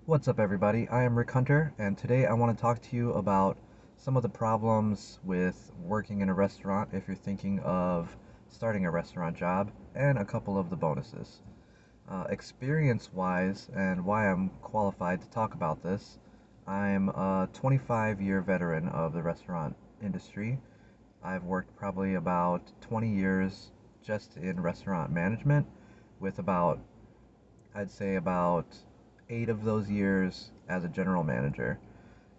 What's up, everybody? I am Rick Hunter, and today I want to talk to you about some of the problems with working in a restaurant if you're thinking of starting a restaurant job, and a couple of the bonuses. Experience-wise, and why I'm qualified to talk about this, I'm a 25-year veteran of the restaurant industry. I've worked probably about 20 years just in restaurant management, with I'd say about 8 of those years as a general manager.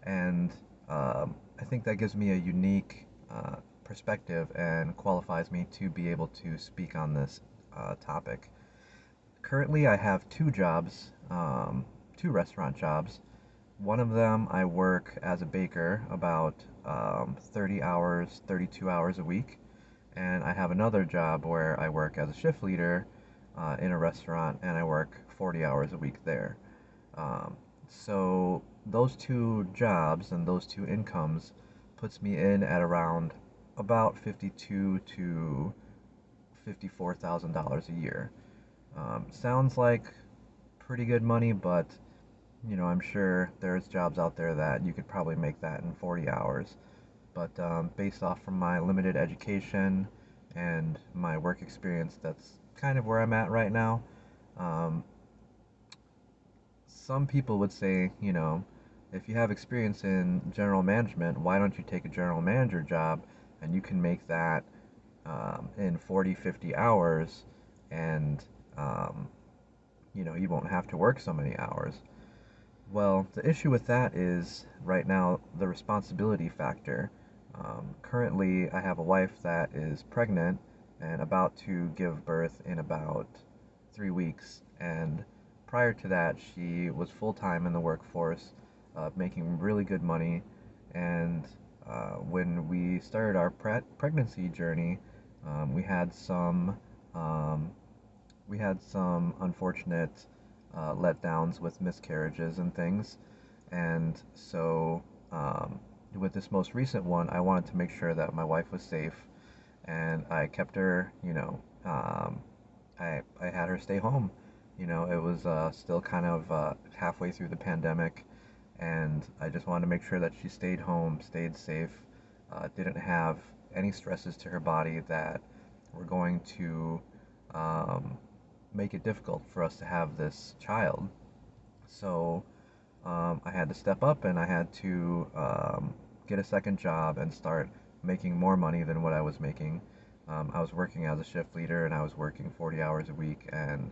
And I think that gives me a unique perspective and qualifies me to be able to speak on this topic. Currently, I have two jobs, two restaurant jobs. One of them, I work as a baker about 30 hours, 32 hours a week. And I have another job where I work as a shift leader in a restaurant, and I work 40 hours a week there. So those two jobs and those two incomes puts me in at around about 52 to $54,000 a year. Sounds like pretty good money, but I'm sure there's jobs out there that you could probably make that in 40 hours. But based off from my limited education and my work experience, that's kind of where I'm at right now. Um, some people would say, if you have experience in general management, why don't you take a general manager job and you can make that in 40, 50 hours and, um, you won't have to work so many hours. Well, the issue with that is right now the responsibility factor. Currently, I have a wife that is pregnant and about to give birth in about 3 weeks. And prior to that, she was full time in the workforce, making really good money. And when we started our pregnancy journey, um, we had some um, we had some unfortunate letdowns with miscarriages and things. And so, with this most recent one, I wanted to make sure that my wife was safe, and I kept her, I had her stay home. It was still kind of halfway through the pandemic, and I just wanted to make sure that she stayed home, stayed safe, didn't have any stresses to her body that were going to um, make it difficult for us to have this child. So I had to step up and I had to get a second job and start making more money than what I was making. I was working as a shift leader and I was working 40 hours a week, and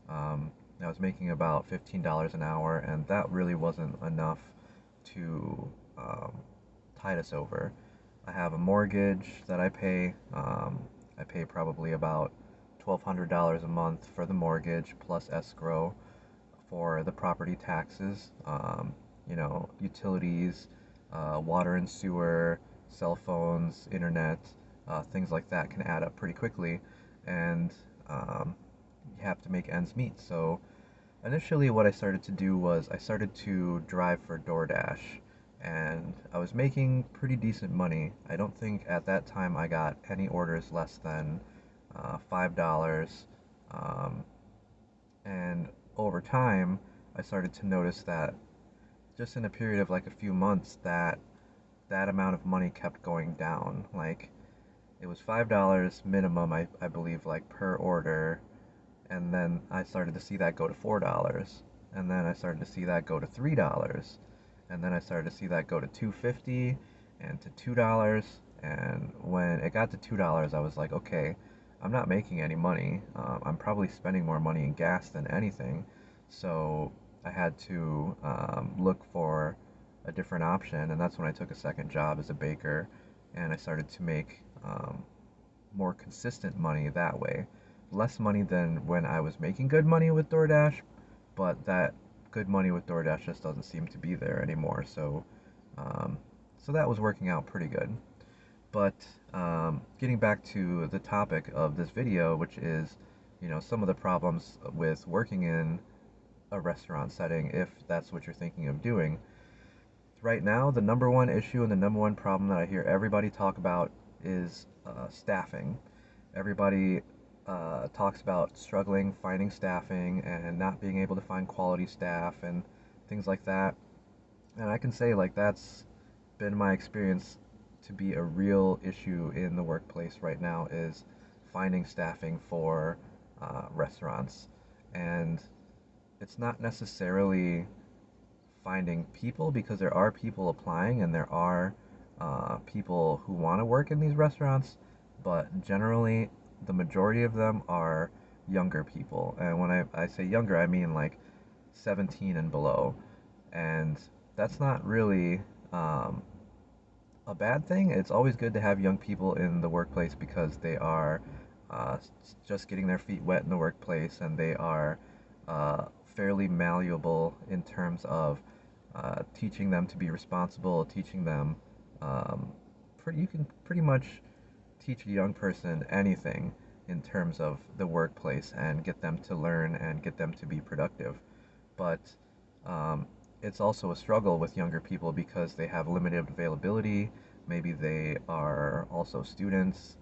um, I was making about $15 an hour, and that really wasn't enough to tide us over. I have a mortgage that I pay. I pay probably about $1,200 a month for the mortgage plus escrow for the property taxes, utilities, water and sewer, cell phones, internet, things like that can add up pretty quickly, and you have to make ends meet. So initially, what I started to do was I started to drive for DoorDash, and I was making pretty decent money. I don't think at that time I got any orders less than $5. Um, and over time, I started to notice that just in a period of like a few months, that amount of money kept going down. Like it was $5 minimum, I believe, like per order, and then I started to see that go to $4, and then I started to see that go to $3, and then I started to see that go to $2.50 and to $2. And when it got to $2, I was like, okay, I'm not making any money. I'm probably spending more money in gas than anything. So I had to look for a different option, and that's when I took a second job as a baker, and I started to make more consistent money that way. Less money than when I was making good money with DoorDash, but that good money with DoorDash just doesn't seem to be there anymore. Um, so that was working out pretty good. But getting back to the topic of this video, which is, some of the problems with working in a restaurant setting, if that's what you're thinking of doing. Right now, the number one issue and the number one problem that I hear everybody talk about is staffing. Everybody talks about struggling finding staffing and not being able to find quality staff and things like that. And I can say like that's been my experience to be a real issue in the workplace right now is finding staffing for restaurants. And it's not necessarily finding people because there are people applying and there are people who want to work in these restaurants, but generally the majority of them are younger people. And when I say younger, I mean like 17 and below. And that's not really um, a bad thing. It's always good to have young people in the workplace because they are just getting their feet wet in the workplace and they are fairly malleable in terms of teaching them to be responsible, teaching them. Um, you can pretty much teach a young person anything in terms of the workplace and get them to learn and get them to be productive. But um, it's also a struggle with younger people because they have limited availability. Maybe they are also students.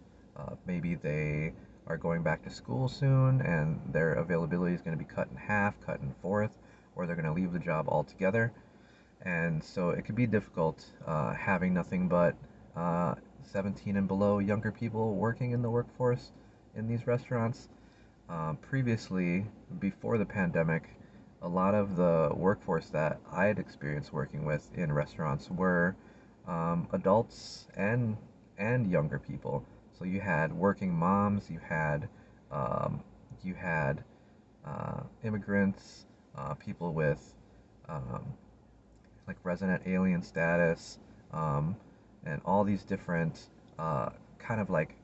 Maybe they are going back to school soon and their availability is going to be cut in half, cut in fourth, or they're going to leave the job altogether. And so it could be difficult having nothing but 17 and below younger people working in the workforce in these restaurants. Previously, before the pandemic, a lot of the workforce that I had experienced working with in restaurants were adults and younger people. So you had working moms, um, you had immigrants, people with um, like resident alien status, um, and all these different kind of like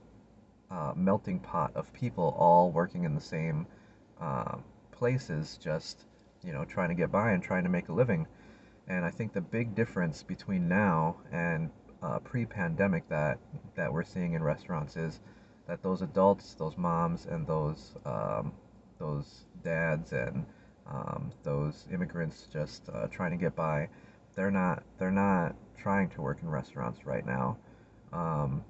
melting pot of people all working in the same uh, places, just trying to get by and trying to make a living. And I think the big difference between now and pre-pandemic that we're seeing in restaurants is that those adults, those moms, and those dads and those immigrants just trying to get by, they're not trying to work in restaurants right now. Um,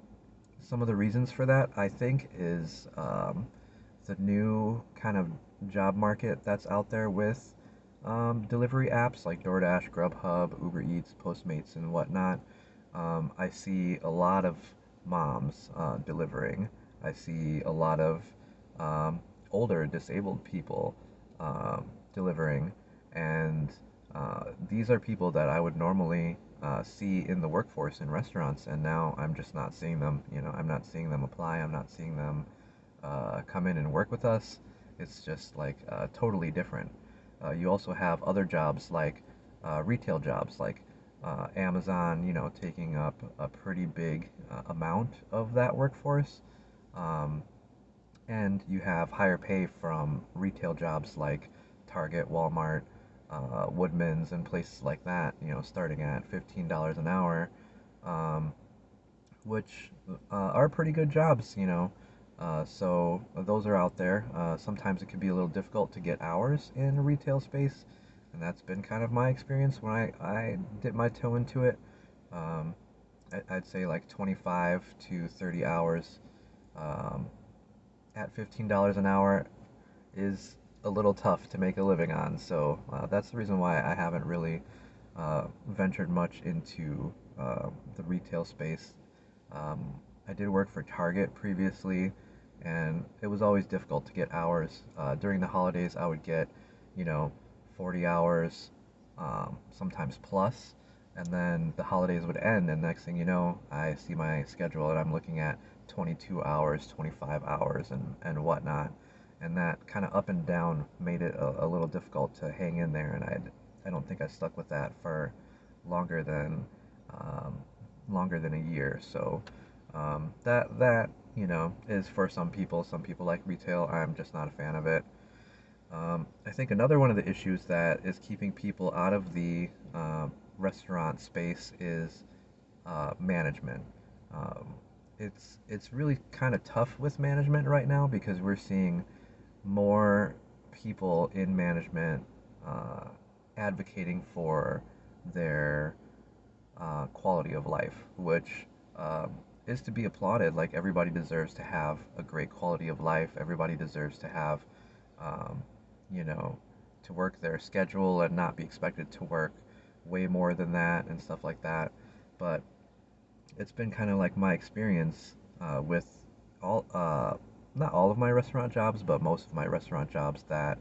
some of the reasons for that, I think, is the new kind of job market that's out there with delivery apps like DoorDash, Grubhub, Uber Eats, Postmates, and whatnot. I see a lot of moms delivering. I see a lot of um, older disabled people delivering, and these are people that I would normally see in the workforce in restaurants, and now I'm just not seeing them. I'm not seeing them apply. I'm not seeing them come in and work with us. It's just like totally different. You also have other jobs like retail jobs, like Amazon, taking up a pretty big amount of that workforce. Um, and you have higher pay from retail jobs like Target, Walmart, Woodman's, and places like that, starting at $15 an hour, um, which are pretty good jobs. So those are out there. Sometimes it can be a little difficult to get hours in a retail space, and that's been kind of my experience when I dip my toe into it. Um, I'd say like 25 to 30 hours um, at $15 an hour is a little tough to make a living on. So that's the reason why I haven't really ventured much into the retail space. Um, I did work for Target previously, and it was always difficult to get hours. During the holidays, I would get, you know, 40 hours, sometimes plus, and then the holidays would end, and next thing you know, I see my schedule and I'm looking at 22 hours, 25 hours, and whatnot. And that kind of up and down made it a little difficult to hang in there, and I don't think I stuck with that for longer than um, longer than a year. So that is for some people. Some people like retail. I'm just not a fan of it. I think another one of the issues that is keeping people out of the restaurant space is management. Um, it's really kind of tough with management right now because we're seeing more people in management uh, advocating for their quality of life, which is to be applauded. Like everybody deserves to have a great quality of life. Everybody deserves to have, um, you know, to work their schedule and not be expected to work way more than that and stuff like that. But it's been kind of like my experience with all, not all of my restaurant jobs, but most of my restaurant jobs that,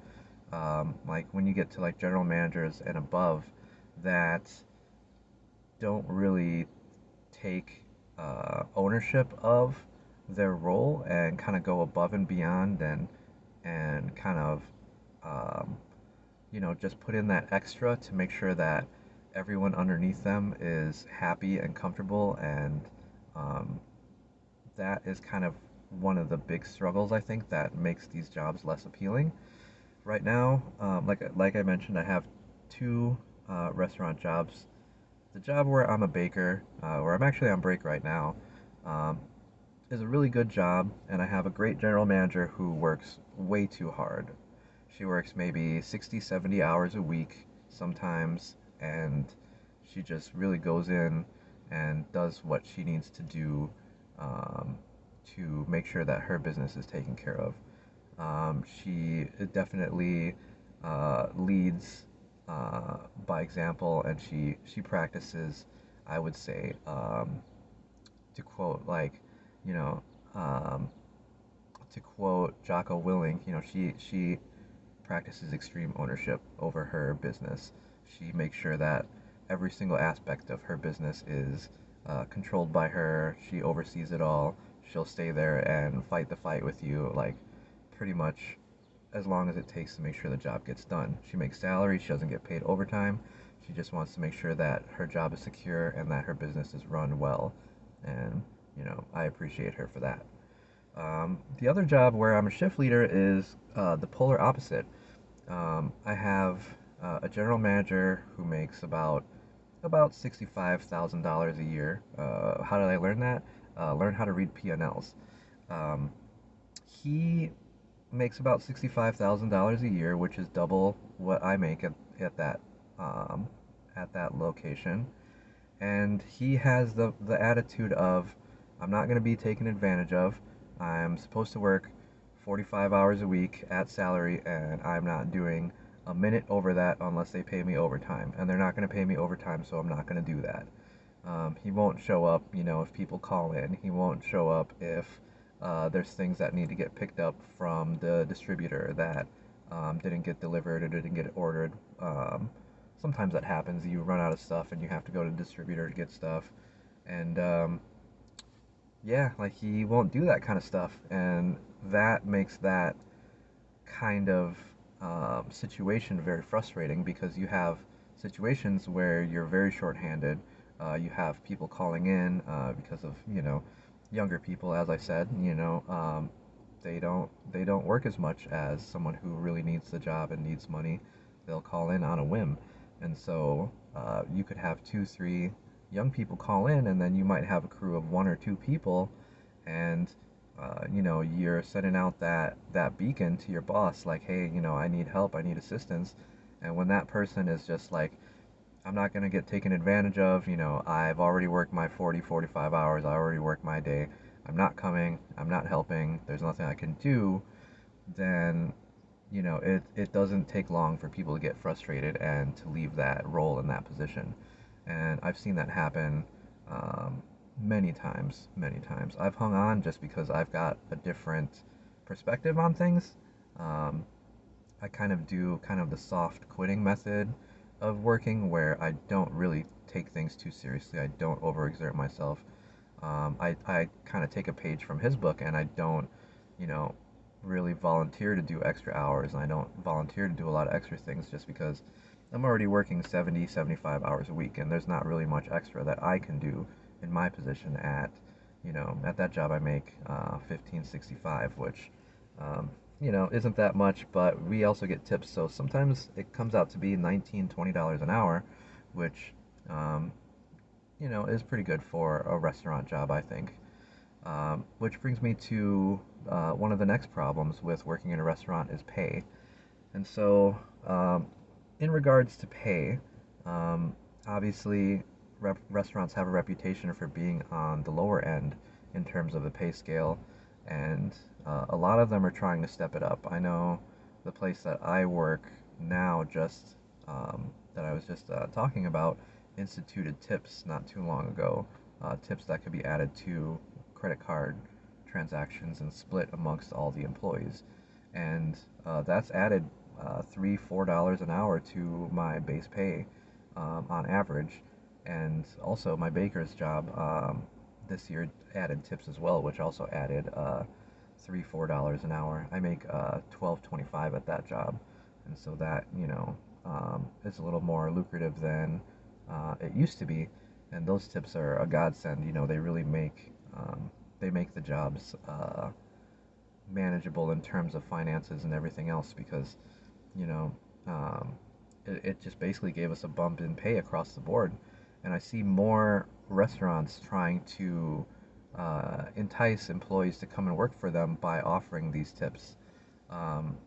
like when you get to like general managers and above, that don't really take ownership of their role and kind of go above and beyond and kind of um, just put in that extra to make sure that everyone underneath them is happy and comfortable, and um, that is kind of one of the big struggles I think that makes these jobs less appealing. Right now, like I mentioned, I have two restaurant jobs. The job where I'm a baker, where I'm actually on break right now, um, is a really good job, and I have a great general manager who works way too hard. She works maybe 60, 70 hours a week sometimes, and she just really goes in and does what she needs to do um, to make sure that her business is taken care of. She definitely leads by example, and she practices, I would say, to quote like, you know, um, to quote Jocko Willing, she practices extreme ownership over her business. She makes sure that every single aspect of her business is controlled by her. She oversees it all. She'll stay there and fight the fight with you, like pretty much as long as it takes to make sure the job gets done. She makes salary. She doesn't get paid overtime. She just wants to make sure that her job is secure and that her business is run well. And, I appreciate her for that. The other job where I'm a shift leader is the polar opposite. I have a general manager who makes about $65,000 a year. How did I learn that? Learn how to read P&Ls. Um, he makes about $65,000 a year, which is double what I make at that um, at that location. And he has the attitude of, I'm not going to be taken advantage of. I'm supposed to work 45 hours a week at salary, and I'm not doing a minute over that unless they pay me overtime. And they're not going to pay me overtime, so I'm not going to do that. He won't show up, if people call in. He won't show up if there's things that need to get picked up from the distributor that didn't get delivered or didn't get ordered. Sometimes that happens. You run out of stuff and you have to go to the distributor to get stuff. And yeah, like he won't do that kind of stuff. And that makes that kind of situation very frustrating because you have situations where you're very short-handed. You have people calling in because of, younger people, as I said, they don't work as much as someone who really needs the job and needs money. They'll call in on a whim. And so you could have two, three young people call in, and then you might have a crew of one or two people, and you're sending out that beacon to your boss, like, hey, I need help, I need assistance. And when that person is just like, I'm not going to get taken advantage of, I've already worked my 40, 45 hours, I already worked my day, I'm not coming, I'm not helping, there's nothing I can do, then it doesn't take long for people to get frustrated and to leave that role in that position. And I've seen that happen many times, many times. I've hung on just because I've got a different perspective on things. Um, I kind of do kind of the soft quitting method of working where I don't really take things too seriously. I don't overexert myself. I kind of take a page from his book and I don't, you know, really volunteer to do extra hours. And I don't volunteer to do a lot of extra things just because I'm already working 70, 75 hours a week, and there's not really much extra that I can do in my position at that job I make 15.65, which, isn't that much, but we also get tips, so sometimes it comes out to be 19, $20 an hour, which, um, is pretty good for a restaurant job, I think. Which brings me to one of the next problems with working in a restaurant is pay. And so, in regards to pay, um, obviously, restaurants have a reputation for being on the lower end in terms of the pay scale, and a lot of them are trying to step it up. I know the place that I work, now just that I was just talking about instituted tips not too long ago. Tips that could be added to credit card transactions and split amongst all the employees. And that's added $3, $4 an hour to my base pay on average. And also my baker's job this year added tips as well, which also added $3, $4 an hour. I make $12.25 at that job, and so that is a little more lucrative than it used to be. And those tips are a godsend. They really make the jobs manageable in terms of finances and everything else because you know it just basically gave us a bump in pay across the board. And I see more restaurants trying to entice employees to come and work for them by offering these tips. Um,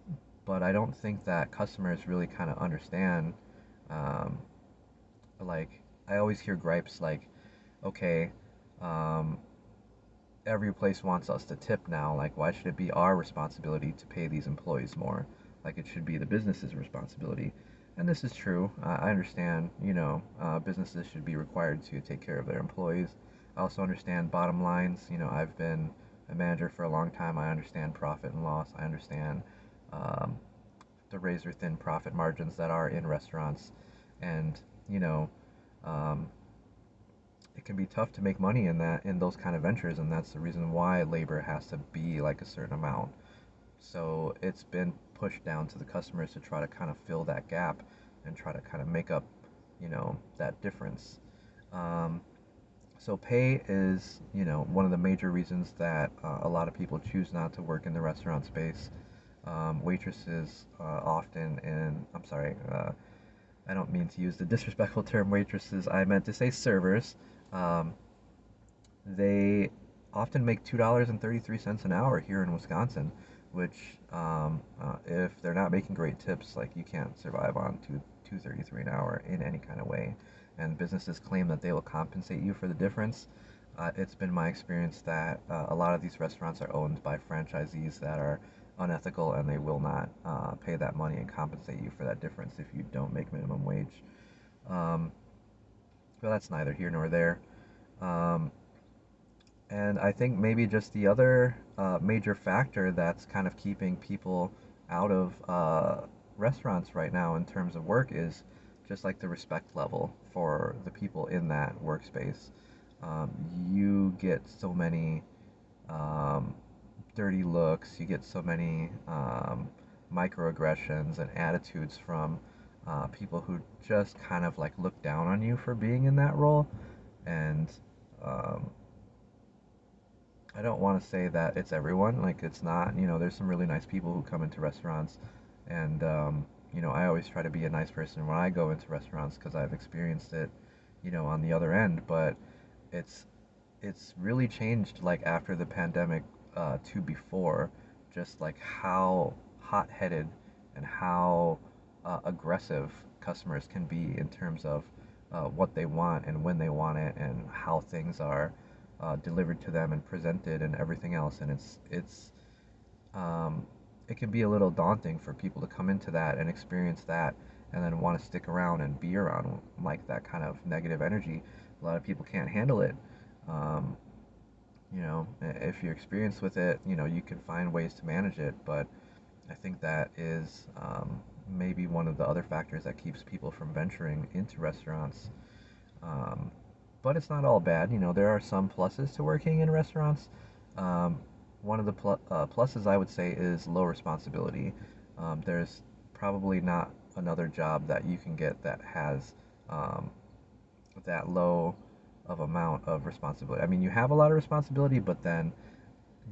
but I don't think that customers really kind of understand. Um, like, I always hear gripes like, okay, um, every place wants us to tip now. Like, why should it be our responsibility to pay these employees more? Like, it should be the business's responsibility. And this is true. I understand, businesses should be required to take care of their employees. I also understand bottom lines. I've been a manager for a long time. I understand profit and loss. I understand um, the razor thin profit margins that are in restaurants. And, you know, um, it can be tough to make money in those kind of ventures, and that's the reason why labor has to be like a certain amount. So it's been pushed down to the customers to try to kind of fill that gap and try to kind of make up, that difference. Um, so pay is, one of the major reasons that a lot of people choose not to work in the restaurant space. Waitresses often, and I'm sorry, I don't mean to use the disrespectful term waitresses. I meant to say servers. Um, they often make $2.33 an hour here in Wisconsin, which if they're not making great tips, like you can't survive on $2.33 an hour in any kind of way. And businesses claim that they will compensate you for the difference. It's been my experience that a lot of these restaurants are owned by franchisees that are unethical, and they will not pay that money and compensate you for that difference if you don't make minimum wage. Um, but that's neither here nor there. Um, and I think maybe just the other major factor that's kind of keeping people out of restaurants right now in terms of work is just like the respect level for the people in that workspace. You get so many um, dirty looks, you get so many microaggressions and attitudes from people who just kind of like look down on you for being in that role. And um, I don't want to say that it's everyone. Like, it's not. There's some really nice people who come into restaurants, and I always try to be a nice person when I go into restaurants because I've experienced it, on the other end. But it's it's really changed like after the pandemic to before, just like how hot-headed and how aggressive customers can be in terms of what they want and when they want it and how things are delivered to them and presented and everything else. And um, it can be a little daunting for people to come into that and experience that and then want to stick around and be around like that kind of negative energy. A lot of people can't handle it. Um, if you're experienced with it, you can find ways to manage it. But I think that is maybe one of the other factors that keeps people from venturing into restaurants. Um, but it's not all bad. There are some pluses to working in restaurants. Um, one of the pluses I would say is low responsibility. There's probably not another job that you can get that has um, that low of amount of responsibility. I mean, you have a lot of responsibility, but then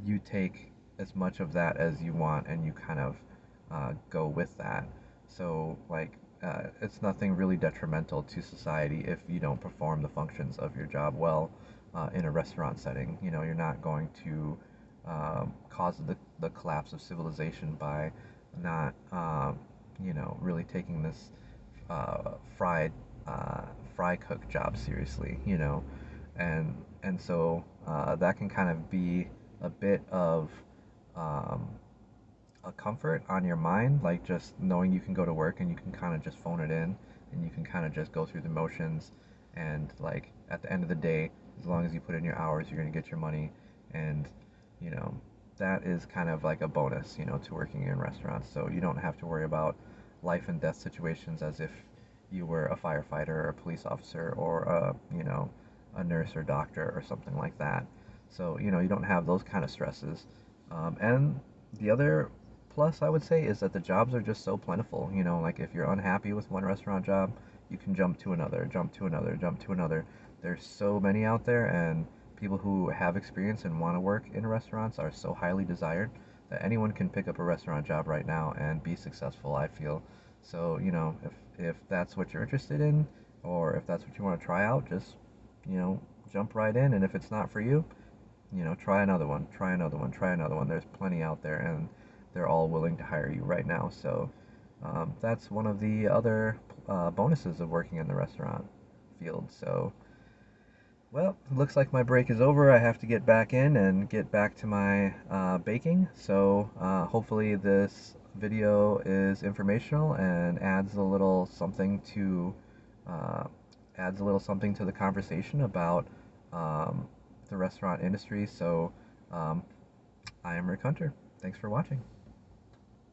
you take as much of that as you want and you kind of go with that. So, like, it's nothing really detrimental to society if you don't perform the functions of your job well in a restaurant setting. You're not going to cause the collapse of civilization by not, really taking this uh, fried uh, fry cook job seriously, and so that can kind of be a bit of um, a comfort on your mind, like just knowing you can go to work and you can kind of just phone it in and you can kind of just go through the motions, and like at the end of the day, as long as you put in your hours, you're going to get your money. And you know, that is kind of like a bonus, to working in restaurants. So you don't have to worry about life and death situations as if you were a firefighter or a police officer or a nurse or doctor or something like that. So, you don't have those kind of stresses. And the other plus I would say is that the jobs are just so plentiful. Like if you're unhappy with one restaurant job, you can jump to another, jump to another, jump to another. There's so many out there, and people who have experience and want to work in restaurants are so highly desired that anyone can pick up a restaurant job right now and be successful, I feel. So, if that's what you're interested in, or if that's what you want to try out, just, you know, jump right in. And if it's not for you, try another one, try another one, try another one. There's plenty out there, and they're all willing to hire you right now. So that's one of the other bonuses of working in the restaurant field. So, well, it looks like my break is over. I have to get back in and get back to my baking. So hopefully this video is informational and uh, adds a little something to the conversation about um, the restaurant industry. So um, I am Rick Hunter. Thanks for watching.